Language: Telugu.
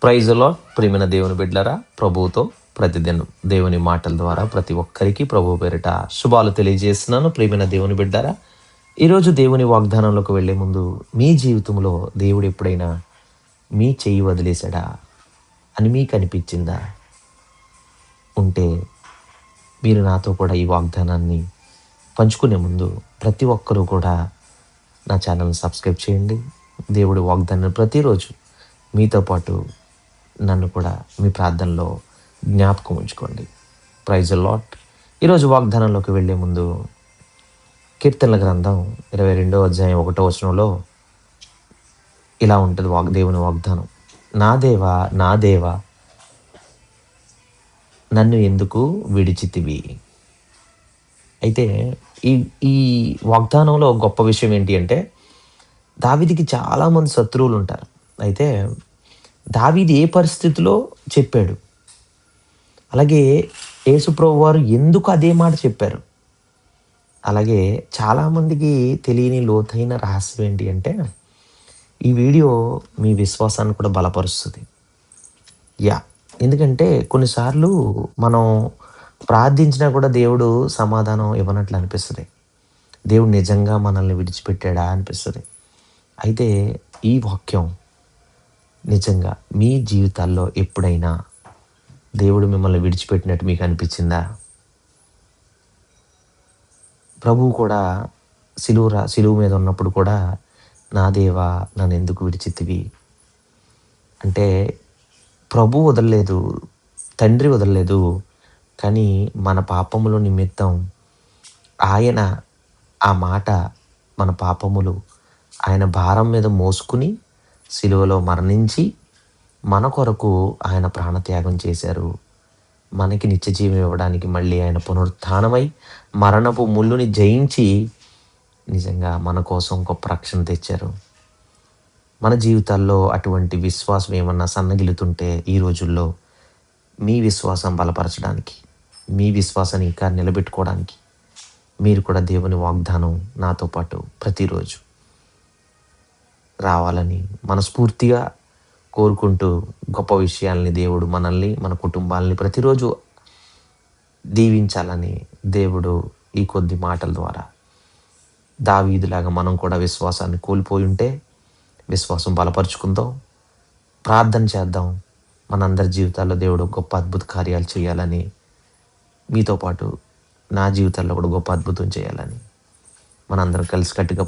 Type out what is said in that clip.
Praise the lord. ప్రియమైన దేవుని బిడ్డలారా, ప్రభువుతో ప్రతిదినం దేవుని మాటల ద్వారా ప్రతి ఒక్కరికి ప్రభు పేరిట శుభాలు తెలియజేస్తున్నాను. ప్రియమైన దేవుని బిడ్డలారా, ఈరోజు దేవుని వాగ్దానంలోకి వెళ్లే ముందు మీ జీవితంలో దేవుడు ఎప్పుడైనా మీ చెయ్యి వదిలేశాడా అని మీకు అనిపించిందా? ఉంటే మీరు నాతో కూడా ఈ వాగ్దానాన్ని పంచుకునే ముందు ప్రతి ఒక్కరూ కూడా నా ఛానల్ని సబ్స్క్రైబ్ చేయండి. దేవుడి వాగ్దానం ప్రతిరోజు మీతో పాటు నన్ను కూడా మీ ప్రార్థనలో జ్ఞాపకం ఉంచుకోండి. Praise the lord. ఈరోజు వాగ్దానంలోకి వెళ్ళే ముందు కీర్తనల గ్రంథం 22వ అధ్యాయం 1వ వచనంలో ఇలా ఉంటుంది దేవుని వాగ్దానం. నా దేవా, నా దేవా, నన్ను ఎందుకు విడిచితివి? అయితే ఈ ఈ వాగ్దానంలో గొప్ప విషయం ఏంటి అంటే, దావీదుకి చాలామంది శత్రువులు ఉంటారు. అయితే దావీదు ఏ పరిస్థితిలో చెప్పాడు, అలాగే యేసుప్రభు వారు ఎందుకు అదే మాట చెప్పారు, అలాగే చాలామందికి తెలియని లోతైన రహస్యం ఏంటి అంటే, ఈ వీడియో మీ విశ్వాసాన్ని కూడా బలపరుస్తుంది. ఎందుకంటే కొన్నిసార్లు మనం ప్రార్థించినా కూడా దేవుడు సమాధానం ఇవ్వనట్లు అనిపిస్తుంది. దేవుడు నిజంగా మనల్ని విడిచిపెట్టాడా అనిపిస్తుంది. అయితే ఈ వాక్యం నిజంగా మీ జీవితాల్లో ఎప్పుడైనా దేవుడు మిమ్మల్ని విడిచిపెట్టినట్టు మీకు అనిపించిందా? ప్రభువు కూడా సిలువ మీద ఉన్నప్పుడు కూడా నా దేవా, నన్ను ఎందుకు విడిచితివి అంటే, ప్రభు వదలలేదు, తండ్రి వదలలేదు, కానీ మన పాపముల నిమిత్తం ఆయన ఆ మాట, మన పాపములు ఆయన భారం మీద మోసుకుని సిలువలో మరణించి మన కొరకు ఆయన ప్రాణత్యాగం చేశారు. మనకి నిత్య జీవం ఇవ్వడానికి మళ్ళీ ఆయన పునరుత్థానమై మరణపు ముళ్ళుని జయించి నిజంగా మన కోసం గొప్ప రక్షణ తెచ్చారు. మన జీవితాల్లో అటువంటి విశ్వాసం ఏమన్నా సన్నగిలుతుంటే ఈ రోజుల్లో మీ విశ్వాసం బలపరచడానికి, మీ విశ్వాసాన్ని ఇంకా నిలబెట్టుకోవడానికి మీరు కూడా దేవుని వాగ్దానం నాతో పాటు ప్రతిరోజు రావాలని మనస్ఫూర్తిగా కోరుకుంటూ, గొప్ప విషయాల్ని దేవుడు మనల్ని, మన కుటుంబాలని ప్రతిరోజు దీవించాలని దేవుడు ఈ కొద్ది మాటల ద్వారా, దావీదులాగా మనం కూడా విశ్వాసాన్ని కోల్పోయి ఉంటే విశ్వాసం బలపరుచుకుందాం, ప్రార్థన చేద్దాం. మనందరి జీవితాల్లో దేవుడు గొప్ప అద్భుత కార్యాలు చేయాలని, మీతో పాటు నా జీవితాల్లో కూడా గొప్ప అద్భుతం చేయాలని మనందరం కలిసికట్టుగా